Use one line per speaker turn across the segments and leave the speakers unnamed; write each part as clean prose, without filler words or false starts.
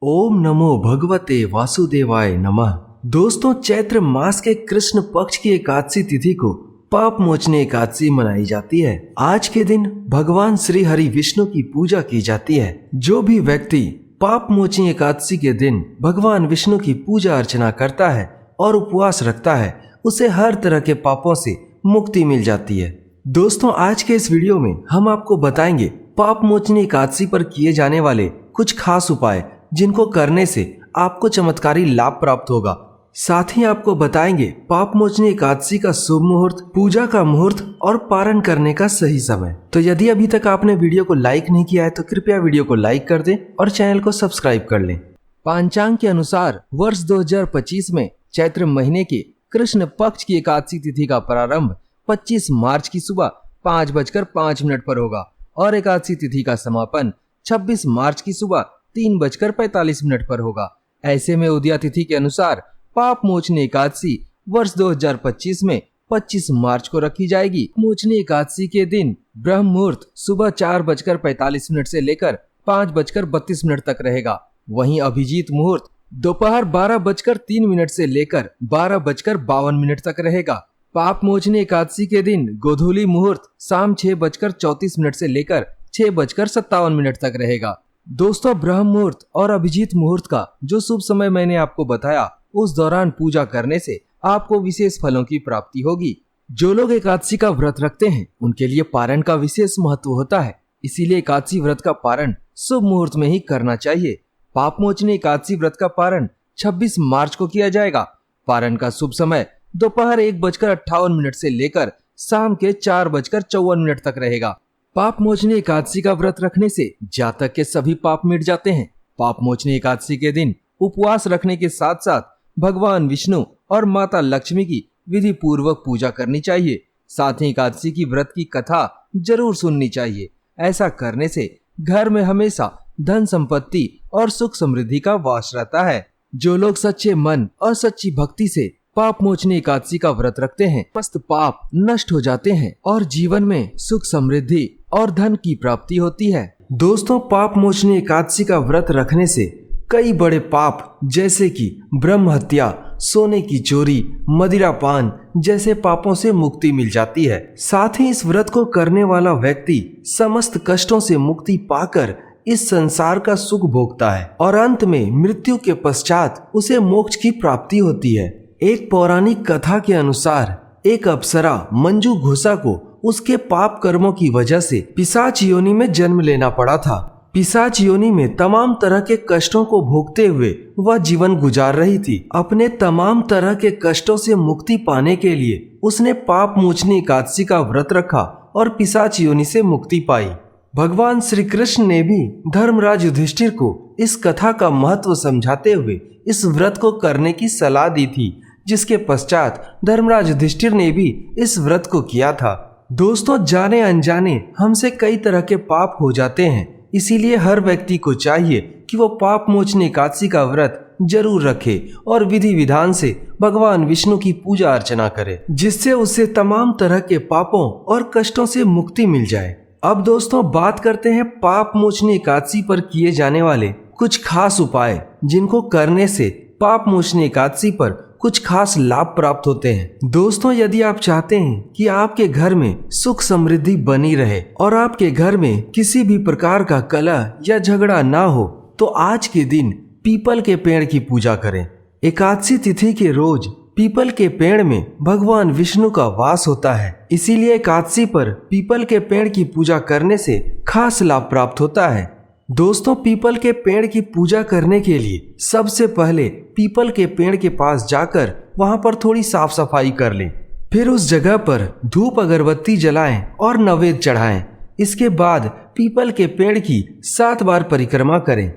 ओम नमो भगवते वासुदेवाय नमः। दोस्तों, चैत्र मास के कृष्ण पक्ष की एकादशी तिथि को पाप मोचनी एकादशी मनाई जाती है। आज के दिन भगवान श्री हरि विष्णु की पूजा की जाती है। जो भी व्यक्ति पाप मोचनी एकादशी के दिन भगवान विष्णु की पूजा अर्चना करता है और उपवास रखता है, उसे हर तरह के पापों से मुक्ति मिल जाती है। दोस्तों, आज के इस वीडियो में हम आपको बताएंगे पाप मोचनी एकादशी पर किए जाने वाले कुछ खास उपाय जिनको करने से आपको चमत्कारी लाभ प्राप्त होगा। साथ ही आपको बताएंगे पाप मोचनी एकादशी का शुभ मुहूर्त, पूजा का मुहूर्त और पारण करने का सही समय। तो यदि अभी तक आपने वीडियो को लाइक नहीं किया है तो कृपया वीडियो को लाइक कर दें और चैनल को सब्सक्राइब कर लें। पांचांग के अनुसार वर्ष 2025 में चैत्र महीने के कृष्ण पक्ष की एकादशी तिथि का प्रारंभ 25 मार्च की सुबह 5:05 पर होगा और एकादशी तिथि का समापन 26 मार्च की सुबह 3:45 पर होगा। ऐसे में उदया तिथि के अनुसार पाप मोचनी एकादशी वर्ष 2025 में 25 मार्च को रखी जाएगी। मोचनी एकादशी के दिन ब्रह्म मुहूर्त सुबह 4:45 से लेकर 5:32 तक रहेगा। वहीं अभिजीत मुहूर्त दोपहर 12:03 से लेकर 12:52 तक रहेगा। पाप मोचनी एकादशी के दिन गोधूली मुहूर्त शाम 6:34 से लेकर 6:57 तक रहेगा। दोस्तों, ब्रह्म मुहूर्त और अभिजीत मुहूर्त का जो शुभ समय मैंने आपको बताया, उस दौरान पूजा करने से आपको विशेष फलों की प्राप्ति होगी। जो लोग एकादशी का व्रत रखते हैं उनके लिए पारण का विशेष महत्व होता है, इसीलिए एकादशी व्रत का पारण शुभ मुहूर्त में ही करना चाहिए। पाप मोचनी एकादशी व्रत का पारण 26 मार्च को किया जाएगा। पारण का शुभ समय दोपहर 1:58 से लेकर शाम के 4:54 तक रहेगा। पाप मोचनी एकादशी का व्रत रखने से जातक के सभी पाप मिट जाते हैं। पाप मोचनी एकादशी के दिन उपवास रखने के साथ साथ भगवान विष्णु और माता लक्ष्मी की विधि पूर्वक पूजा करनी चाहिए। साथ ही एकादशी की व्रत की कथा जरूर सुननी चाहिए। ऐसा करने से घर में हमेशा धन संपत्ति और सुख समृद्धि का वास रहता है। जो लोग सच्चे मन और सच्ची भक्ति से पाप मोचनी एकादशी का व्रत रखते हैं, समस्त पाप नष्ट हो जाते हैं और जीवन में सुख समृद्धि और धन की प्राप्ति होती है। दोस्तों, पाप मोचनी एकादशी का व्रत रखने से कई बड़े पाप जैसे कि ब्रह्म हत्या, सोने की चोरी, मदिरापान जैसे पापों से मुक्ति मिल जाती है। साथ ही इस व्रत को करने वाला व्यक्ति समस्त कष्टों से मुक्ति पाकर इस संसार का सुख भोगता है और अंत में मृत्यु के पश्चात उसे मोक्ष की प्राप्ति होती है। एक पौराणिक कथा के अनुसार एक अप्सरा मंजू घोषा को उसके पाप कर्मों की वजह से पिशाच योनि में जन्म लेना पड़ा था। पिशाच योनि में तमाम तरह के कष्टों को भोगते हुए वह जीवन गुजार रही थी। अपने तमाम तरह के कष्टों से मुक्ति पाने के लिए उसने पाप मोचनी एकादशी का व्रत रखा और पिशाच योनि से मुक्ति पाई। भगवान श्री कृष्ण ने भी धर्मराज युधिष्ठिर को इस कथा का महत्व समझाते हुए इस व्रत को करने की सलाह दी थी, जिसके पश्चात धर्मराज युधिष्ठिर ने भी इस व्रत को किया था। दोस्तों, जाने अनजाने हमसे कई तरह के पाप हो जाते हैं, इसीलिए हर व्यक्ति को चाहिए कि वो पाप मोचनी एकादशी का व्रत जरूर रखे और विधि विधान से भगवान विष्णु की पूजा अर्चना करे, जिससे उसे तमाम तरह के पापों और कष्टों से मुक्ति मिल जाए। अब दोस्तों, बात करते हैं पाप मोचनी एकादशी पर किए जाने वाले कुछ खास उपाय जिनको करने से पाप मोचनी एकादशी पर कुछ खास लाभ प्राप्त होते हैं। दोस्तों, यदि आप चाहते हैं कि आपके घर में सुख समृद्धि बनी रहे और आपके घर में किसी भी प्रकार का कलह या झगड़ा ना हो, तो आज के दिन पीपल के पेड़ की पूजा करें। एकादशी तिथि के रोज पीपल के पेड़ में भगवान विष्णु का वास होता है, इसीलिए एकादशी पर पीपल के पेड़ की पूजा करने से खास लाभ प्राप्त होता है। दोस्तों, पीपल के पेड़ की पूजा करने के लिए सबसे पहले पीपल के पेड़ के पास जाकर वहां पर थोड़ी साफ सफाई कर लें। फिर उस जगह पर धूप अगरबत्ती जलाएं और नैवेद्य चढ़ाएं। इसके बाद पीपल के पेड़ की 7 बार परिक्रमा करें।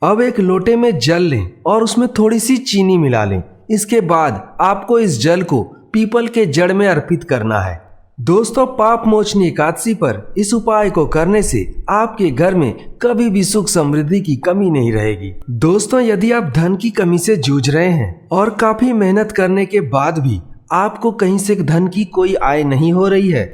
अब एक लोटे में जल लें और उसमें थोड़ी सी चीनी मिला लें। इसके बाद आपको इस जल को पीपल के जड़ में अर्पित करना है। दोस्तों, पाप मोचनी एकादशी पर इस उपाय को करने से आपके घर में कभी भी सुख समृद्धि की कमी नहीं रहेगी। दोस्तों, यदि आप धन की कमी से जूझ रहे हैं और काफी मेहनत करने के बाद भी आपको कहीं से धन की कोई आय नहीं हो रही है,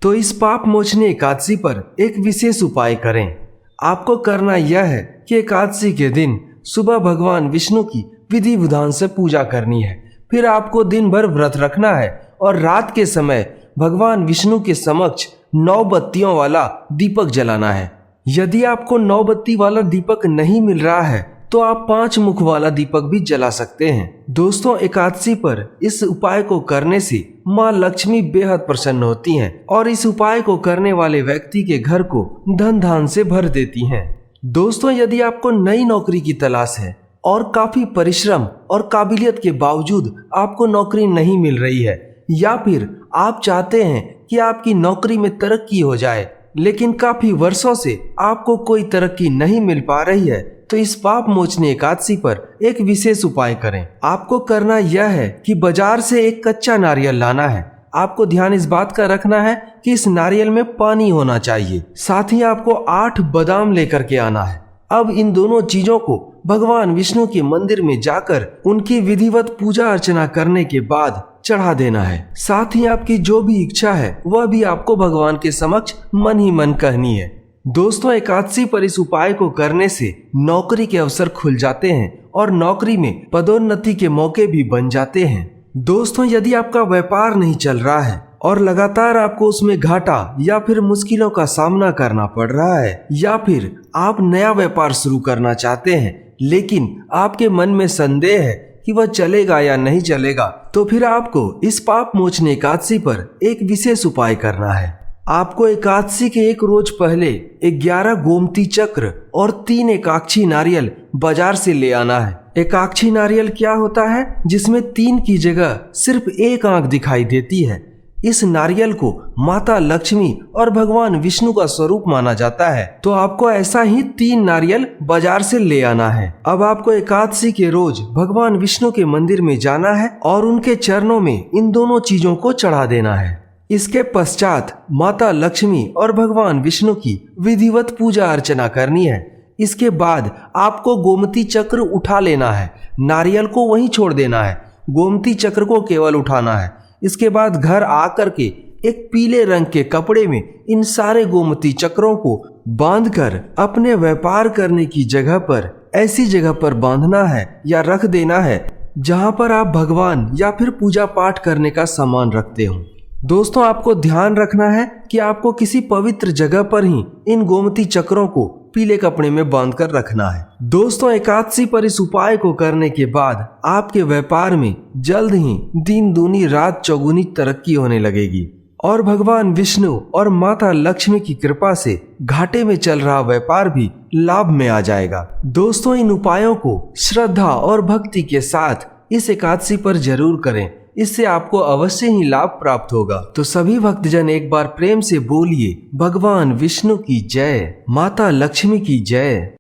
तो इस पाप मोचनी एकादशी पर एक विशेष उपाय करें। आपको करना यह है कि एकादशी के दिन सुबह भगवान विष्णु की विधि विधान से पूजा करनी है। फिर आपको दिन भर व्रत रखना है और रात के समय भगवान विष्णु के समक्ष 9 बत्तियों वाला दीपक जलाना है। यदि आपको 9 बत्ती वाला दीपक नहीं मिल रहा है तो आप 5 मुख वाला दीपक भी जला सकते हैं। दोस्तों, एकादशी पर इस उपाय को करने से माँ लक्ष्मी बेहद प्रसन्न होती हैं और इस उपाय को करने वाले व्यक्ति के घर को धन धान से भर देती हैं। दोस्तों, यदि आपको नई नौकरी की तलाश है और काफी परिश्रम और काबिलियत के बावजूद आपको नौकरी नहीं मिल रही है, या फिर आप चाहते हैं कि आपकी नौकरी में तरक्की हो जाए लेकिन काफी वर्षों से आपको कोई तरक्की नहीं मिल पा रही है, तो इस पाप मोचनी एकादशी पर एक विशेष उपाय करें। आपको करना यह है कि बाजार से एक कच्चा नारियल लाना है। आपको ध्यान इस बात का रखना है कि इस नारियल में पानी होना चाहिए। साथ ही आपको 8 बादाम लेकर के आना है। अब इन दोनों चीजों को भगवान विष्णु के मंदिर में जाकर उनकी विधिवत पूजा अर्चना करने के बाद चढ़ा देना है। साथ ही आपकी जो भी इच्छा है वह भी आपको भगवान के समक्ष मन ही मन कहनी है। दोस्तों, एकादशी पर इस उपाय को करने से नौकरी के अवसर खुल जाते हैं और नौकरी में पदोन्नति के मौके भी बन जाते हैं। दोस्तों, यदि आपका व्यापार नहीं चल रहा है और लगातार आपको उसमें घाटा या फिर मुश्किलों का सामना करना पड़ रहा है, या फिर आप नया व्यापार शुरू करना चाहते हैं लेकिन आपके मन में संदेह है कि वह चलेगा या नहीं चलेगा, तो फिर आपको इस पाप मोचनी एकादशी पर एक विशेष उपाय करना है। आपको एकादशी के एक रोज पहले 11 गोमती चक्र और 3 एकाक्षी नारियल बाजार से ले आना है। एकाक्षी नारियल क्या होता है? जिसमें 3 की जगह सिर्फ 1 आंख दिखाई देती है। इस नारियल को माता लक्ष्मी और भगवान विष्णु का स्वरूप माना जाता है, तो आपको ऐसा ही 3 नारियल बाजार से ले आना है। अब आपको एकादशी के रोज भगवान विष्णु के मंदिर में जाना है और उनके चरणों में इन दोनों चीजों को चढ़ा देना है। इसके पश्चात माता लक्ष्मी और भगवान विष्णु की विधिवत पूजा अर्चना करनी है। इसके बाद आपको गोमती चक्र उठा लेना है, नारियल को वहीं छोड़ देना है, गोमती चक्र को केवल उठाना है। इसके बाद घर आकर के एक पीले रंग के कपड़े में इन सारे गोमती चक्रों को बांधकर अपने व्यापार करने की जगह पर ऐसी जगह पर बांधना है या रख देना है जहां पर आप भगवान या फिर पूजा पाठ करने का सामान रखते हो। दोस्तों, आपको ध्यान रखना है कि आपको किसी पवित्र जगह पर ही इन गोमती चक्रों को पीले कपड़े में बांध कर रखना है। दोस्तों, एकादशी पर इस उपाय को करने के बाद आपके व्यापार में जल्द ही दिन दूनी रात चौगुनी तरक्की होने लगेगी और भगवान विष्णु और माता लक्ष्मी की कृपा से घाटे में चल रहा व्यापार भी लाभ में आ जाएगा। दोस्तों, इन उपायों को श्रद्धा और भक्ति के साथ इस एकादशी पर जरूर करें, इससे आपको अवश्य ही लाभ प्राप्त होगा। तो सभी भक्तजन एक बार प्रेम से बोलिए, भगवान विष्णु की जय, माता लक्ष्मी की जय।